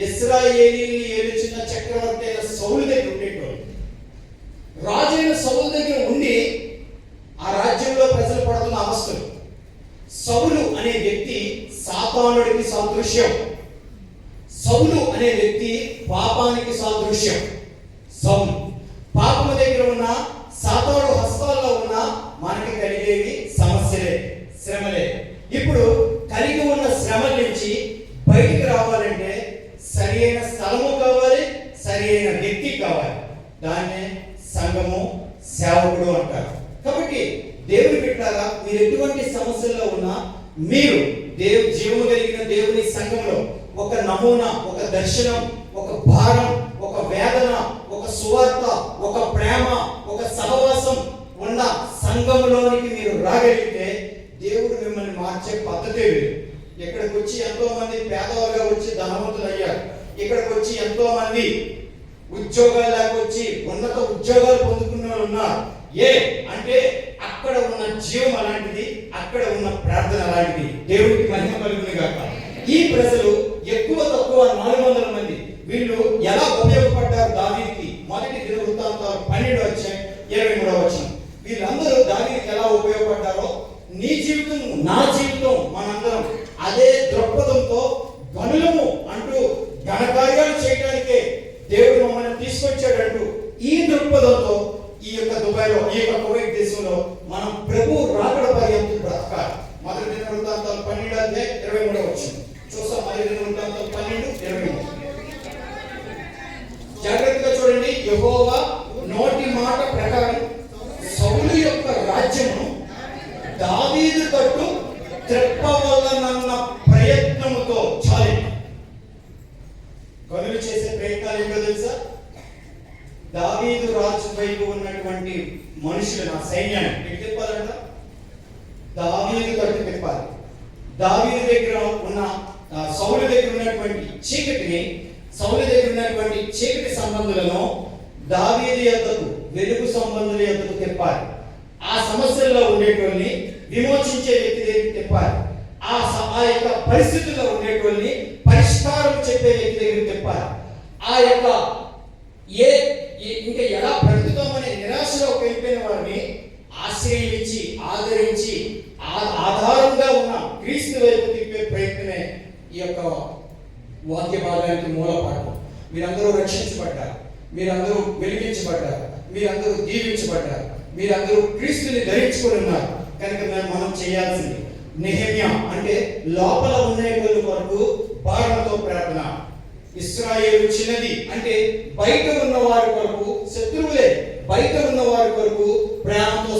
ఇశ్రాయేలీని ఏలుచున్న చక్రవర్తి అయిన సౌలు దగ్గర ఉండేటోళ్ళు. రాజైన సౌలు దగ్గర ఉండి ఆ రాజ్యంలో ప్రజలు పడుతున్న అవస్థలు. సౌలు అనే వ్యక్తి సాతానుడికి సాదృశ్యం. సౌలు అనే వ్యక్తి పాపానికి సాదృశ్యం. సౌలు పాపము దగ్గర ఉన్న, సాతాను హస్తాల్లో ఉన్న మనకి కలిగేవి సమస్యలే, శ్రమలే. ఇప్పుడు కలిగి ఉన్న శ్రమల నుంచి బయటికి రావాలంటే సరి అయిన స్థలము కావాలి, సరి అయిన వ్యక్తి కావాలి. దాన్నే సంఘము, సేవకుడు అంటారు. కాబట్టి దేవుని బిడ్డలారా, మీరు ఎటువంటి సమస్యల్లో ఉన్నా మీరు జీవము కలిగిన దేవుని సంఘంలో ఒక నమూనా, ఒక దర్శనం, ఒక భారం, ఒక వేదన, ఒక సువార్త, ఒక ప్రేమ, ఒక సహవాసం ఉన్న సంఘంలోనికి మీరు రాగలిగితే దేవుడు మిమ్మల్ని మార్చే పద్ధతే వేరు. ఇక్కడికి వచ్చి ఎంతో మంది పేదవారుగా వచ్చి ధనవంతులు అయ్యారు. ఇక్కడికి వచ్చి ఎంతో మంది ఉద్యోగాలు లేకొచ్చి ఉన్నత ఉద్యోగాలు పొందుకున్న వాళ్ళు ఉన్నారు. అంటే అక్కడ ఉన్న జీవం అలాంటిది, అక్కడ ఉన్న ప్రార్థన అలాంటిది. దేవుడికి మహిమ కలుగును గాక. ఈ ప్రజలు ఎక్కువ తక్కువ 400 మంది. వీళ్ళు ఎలా ఉపయోగపడ్డారు దావీదుకి? మొదటి దినవృత్తాంతాలు 12:23. వీళ్ళందరూ దావీదుకి ఎలా ఉపయోగపడ్డారో నీ జీవితం, నా జీవితం, మనందరం అదే దృక్పథంతో గనులము అంటూ ఘనకార్యాలు చేయడానికే దేవుడు మమ్మల్ని తీసుకొచ్చాడంటూ ఈ దృక్పథంతో ఈ యొక్క దుబాయ్లో, ఈ యొక్క కువైట్ దేశంలో మనం ప్రభు రాకడ పర్యంతం బ్రతకాలి. మొదటి దినవృత్తాంతాలు 12:23 చూస్తాం. మొదటి దినవృత్తాంతాలు 12:23 జాగ్రత్తగా చూడండి. యెహోవా నోటి మాట ప్రకారం సౌలు యొక్క రాజ్యము దావీదు తట్టు త్రెప్పవలనన్న ప్రయత్నముతో చాలి. గనులు చేసే ప్రయత్నాలు ఏంటో తెలుసా? దావీదు రాజు వైపు ఉన్నటువంటి మనుషులు, నా సైన్యాన్ని ఎటు తిప్పాలంట? దావీదు తట్టు తిప్పాలి. దావీదు దగ్గర ఉన్న సౌలు దగ్గర ఉన్నటువంటి చీకటి సంబంధులను దావీదు యొద్దకు, వెలుగు సంబంధుల యొద్దకు తిప్పాలి. ఆ సమస్యల్లో ఉండేటోళ్ళని విమోచించే వ్యక్తి దగ్గరికి తిప్పాలి. ఆ యొక్క పరిస్థితుల్లో ఉండేటోళ్ళని పరిష్కారం చెప్పే వ్యక్తి దగ్గరికి తిప్పాలి. ఆ యొక్క ఇంకా ఎలా బ్రతుకుతామనే నిరాశలో వెళ్ళిపోయిన వారిని ఆశ్రయించి, ఆదరించి, ఆధారంగా ఉన్న క్రీస్తు వైపు తిప్పే ప్రయత్నమే ఈ యొక్క వాక్య భాగానికి మూలపాఠం. మీరందరూ రక్షించబడ్డారు, మీరందరూ వెలిగించబడ్డారు, మీరందరూ దీవించబడ్డారు, మీరందరూ క్రీస్తుని ధరించుకొని ఉన్నారు. కనుక మనం చేయాల్సింది నెహెమ్యా అంటే లోపల ఉండే వరకు భారంతో ప్రార్థన. ఇశ్రాయేలు చిన్నది అంటే బయట ఉన్న వారి కొరకు, శత్రువులే బయట ఉన్న వారి కొరకు ప్రేమతో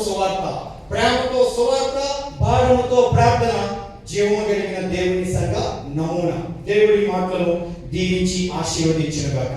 సువార్త, భారముతో ప్రార్థన జీవము కలిగిన దేవుని సంఘ నమూనా. దేవుడి మాటలను దీవించి ఆశీర్వదించును గాక.